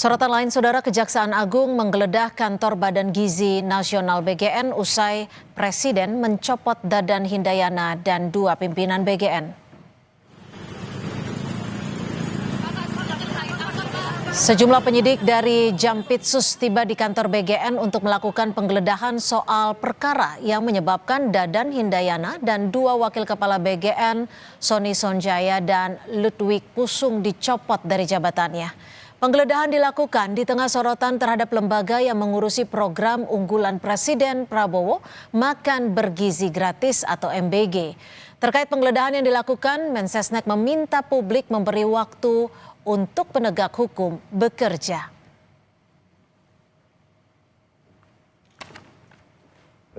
Sorotan lain, Saudara, Kejaksaan Agung menggeledah kantor Badan Gizi Nasional BGN usai Presiden mencopot Dadan Hindayana dan 2 pimpinan BGN. Sejumlah penyidik dari Jampitsus tiba di kantor BGN untuk melakukan penggeledahan soal perkara yang menyebabkan Dadan Hindayana dan 2 wakil kepala BGN, Sony Sonjaya dan Ludwig Pusung, dicopot dari jabatannya. Penggeledahan dilakukan di tengah sorotan terhadap lembaga yang mengurusi program unggulan Presiden Prabowo, Makan Bergizi Gratis atau MBG. Terkait penggeledahan yang dilakukan, Mensesnek meminta publik memberi waktu untuk penegak hukum bekerja.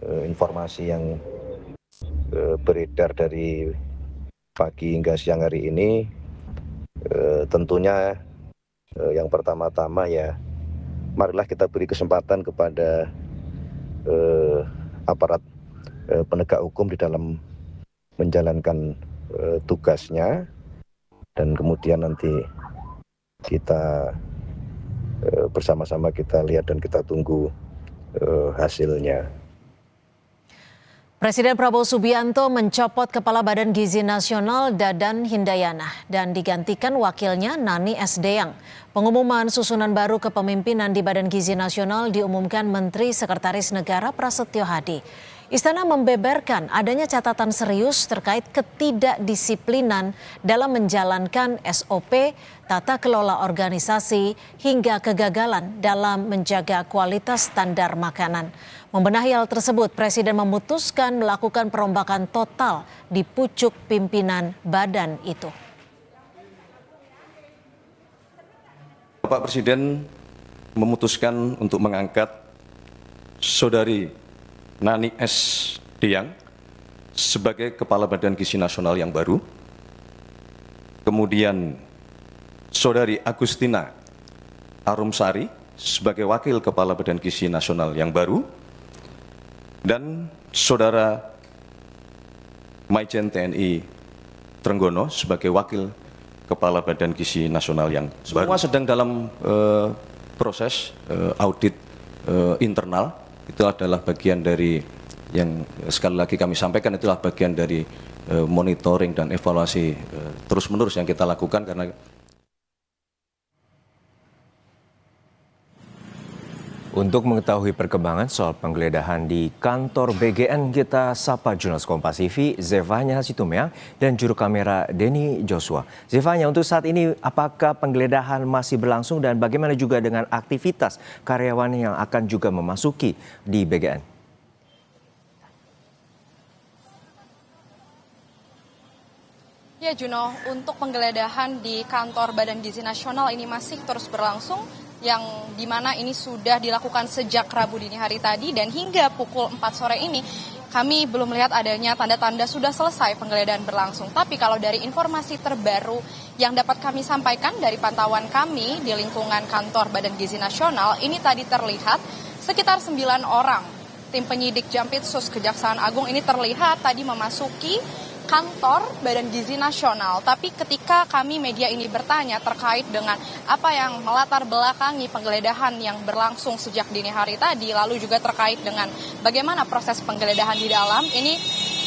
Informasi yang beredar dari pagi hingga siang hari ini tentunya yang pertama-tama ya, marilah kita beri kesempatan kepada aparat penegak hukum di dalam menjalankan tugasnya, dan kemudian nanti kita bersama-sama kita lihat dan kita tunggu hasilnya. Presiden Prabowo Subianto mencopot Kepala Badan Gizi Nasional Dadan Hindayana dan digantikan wakilnya Nani S. Deyang. Pengumuman susunan baru kepemimpinan di Badan Gizi Nasional diumumkan Menteri Sekretaris Negara Prasetyo Hadi. Istana membeberkan adanya catatan serius terkait ketidakdisiplinan dalam menjalankan SOP, tata kelola organisasi, hingga kegagalan dalam menjaga kualitas standar makanan. Membenahi hal tersebut, Presiden memutuskan melakukan perombakan total di pucuk pimpinan badan itu. Bapak Presiden memutuskan untuk mengangkat Saudari Nani S. Deyang sebagai Kepala Badan Gizi Nasional yang baru. Kemudian Saudari Agustina Arumsari sebagai Wakil Kepala Badan Gizi Nasional yang baru. Dan Saudara Maijen TNI Trenggono sebagai Wakil Kepala Badan Gizi Nasional yang baru. Semua sedang dalam proses audit internal. Itu adalah bagian dari yang sekali lagi kami sampaikan, itulah bagian dari monitoring dan evaluasi terus-menerus yang kita lakukan. Karena untuk mengetahui perkembangan soal penggeledahan di kantor BGN, kita sapa jurnalis Kompas TV Zevanya Situmeang dan juru kamera Denny Joshua. Zevanya, untuk saat ini apakah penggeledahan masih berlangsung dan bagaimana juga dengan aktivitas karyawan yang akan juga memasuki di BGN? Ya Juno, untuk penggeledahan di kantor Badan Gizi Nasional ini masih terus berlangsung, yang dimana ini sudah dilakukan sejak Rabu dini hari tadi, dan hingga pukul 4 sore ini kami belum melihat adanya tanda-tanda sudah selesai penggeledahan berlangsung. Tapi kalau dari informasi terbaru yang dapat kami sampaikan dari pantauan kami di lingkungan kantor Badan Gizi Nasional, ini tadi terlihat sekitar 9 orang tim penyidik Jampitsus Kejaksaan Agung ini terlihat tadi memasuki kantor Badan Gizi Nasional. Tapi ketika kami media ini bertanya terkait dengan apa yang melatar belakangi penggeledahan yang berlangsung sejak dini hari tadi, lalu juga terkait dengan bagaimana proses penggeledahan di dalam, ini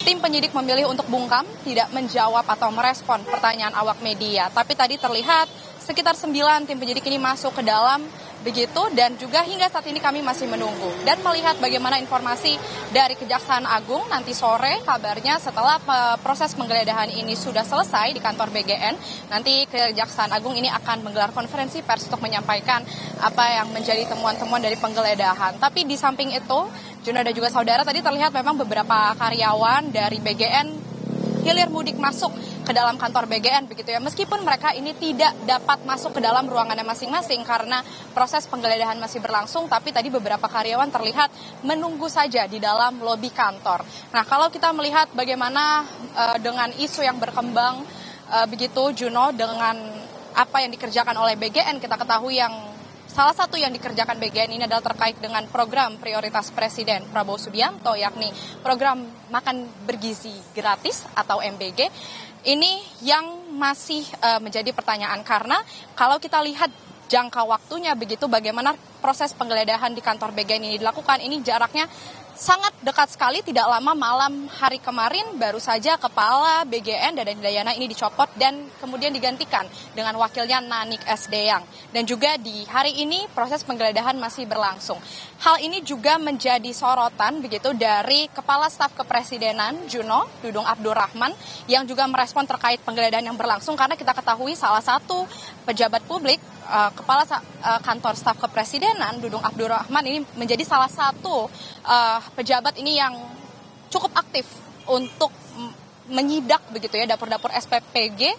tim penyidik memilih untuk bungkam, tidak menjawab atau merespon pertanyaan awak media. Tapi tadi terlihat sekitar 9 tim penyidik ini masuk ke dalam begitu, dan juga hingga saat ini kami masih menunggu dan melihat bagaimana informasi dari Kejaksaan Agung nanti sore. Kabarnya setelah proses penggeledahan ini sudah selesai di kantor BGN, nanti Kejaksaan Agung ini akan menggelar konferensi pers untuk menyampaikan apa yang menjadi temuan-temuan dari penggeledahan. Tapi di samping itu, Juno dan juga saudara, tadi terlihat memang beberapa karyawan dari BGN hilir mudik masuk ke dalam kantor BGN begitu ya. Meskipun mereka ini tidak dapat masuk ke dalam ruangannya masing-masing karena proses penggeledahan masih berlangsung, tapi tadi beberapa karyawan terlihat menunggu saja di dalam lobi kantor. Nah, kalau kita melihat bagaimana dengan isu yang berkembang begitu Juno, dengan apa yang dikerjakan oleh BGN, kita ketahui yang salah satu yang dikerjakan BGN ini adalah terkait dengan program prioritas Presiden Prabowo Subianto, yakni program Makan Bergizi Gratis atau MBG. Ini yang masih menjadi pertanyaan, karena kalau kita lihat jangka waktunya begitu bagaimana proses penggeledahan di kantor BGN ini dilakukan. Ini jaraknya sangat dekat sekali, tidak lama malam hari kemarin baru saja Kepala BGN Dadan Hindayana ini dicopot dan kemudian digantikan dengan wakilnya Nanik Esdeyang. Dan juga di hari ini proses penggeledahan masih berlangsung. Hal ini juga menjadi sorotan begitu dari Kepala Staf Kepresidenan Juno Dudung Abdurrahman yang juga merespon terkait penggeledahan yang berlangsung karena kita ketahui salah satu pejabat publik Kepala Kantor Staf Kepresidenan Dudung Abdurrahman ini menjadi salah satu pejabat ini yang cukup aktif untuk menyidak begitu ya dapur-dapur SPPG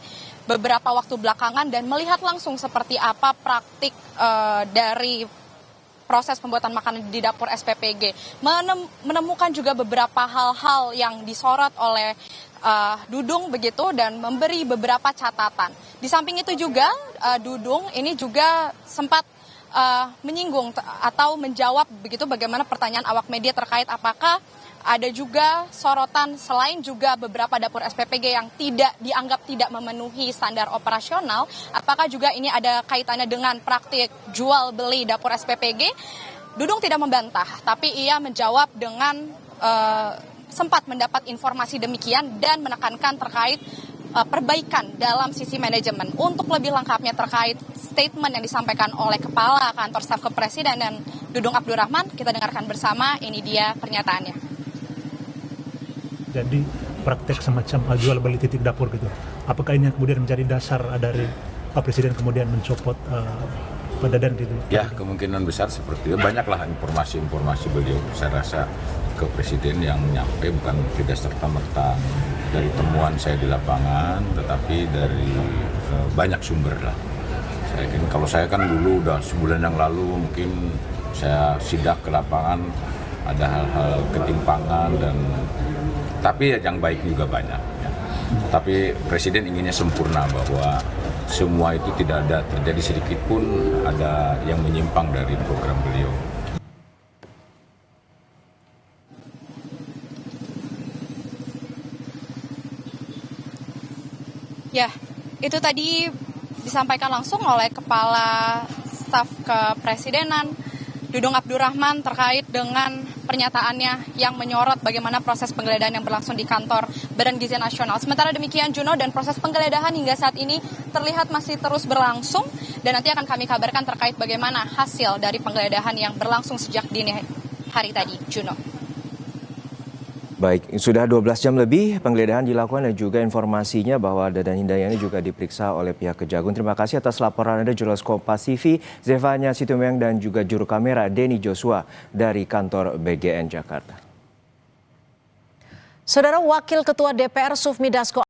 beberapa waktu belakangan dan melihat langsung seperti apa praktik dari proses pembuatan makanan di dapur SPPG. Menemukan juga beberapa hal-hal yang disorot oleh Dudung begitu dan memberi beberapa catatan. Di samping itu juga Dudung ini juga sempat menyinggung atau menjawab begitu bagaimana pertanyaan awak media terkait apakah ada juga sorotan selain juga beberapa dapur SPPG yang dianggap tidak memenuhi standar operasional, apakah juga ini ada kaitannya dengan praktik jual beli dapur SPPG? Dudung tidak membantah, tapi ia menjawab dengan sempat mendapat informasi demikian dan menekankan terkait perbaikan dalam sisi manajemen. Untuk lebih lengkapnya terkait statement yang disampaikan oleh Kepala Kantor Staf Kepresiden dan Dudung Abdurrahman, kita dengarkan bersama, ini dia pernyataannya. Jadi praktek semacam jual beli titik dapur gitu. Apakah ini yang kemudian menjadi dasar dari Pak Presiden kemudian mencopot Pak Dadan gitu? Ya, kemungkinan besar seperti itu. Banyaklah informasi-informasi beliau. Saya rasa ke Presiden yang nyampe bukan tidak serta-merta dari temuan saya di lapangan, tetapi dari banyak sumber lah. Kalau saya kan dulu udah sebulan yang lalu mungkin saya sidak ke lapangan, ada hal-hal ketimpangan tapi yang baik juga banyak. Ya. Tapi Presiden inginnya sempurna bahwa semua itu tidak ada terjadi sedikit pun ada yang menyimpang dari program beliau. Ya, itu tadi disampaikan langsung oleh Kepala Staf Kepresidenan Dudung Abdurrahman terkait dengan pernyataannya yang menyorot bagaimana proses penggeledahan yang berlangsung di kantor Badan Gizi Nasional. Sementara demikian Juno, dan proses penggeledahan hingga saat ini terlihat masih terus berlangsung dan nanti akan kami kabarkan terkait bagaimana hasil dari penggeledahan yang berlangsung sejak dini hari tadi. Juno. Baik, sudah 12 jam lebih penggeledahan dilakukan dan juga informasinya bahwa Dadan Hindayana juga diperiksa oleh pihak Kejagung. Terima kasih atas laporan Anda jurnalis Kompas TV, Zevanya Situmorang dan juga juru kamera Denny Joshua dari kantor BGN Jakarta. Saudara Wakil Ketua DPR Sufmi Dasko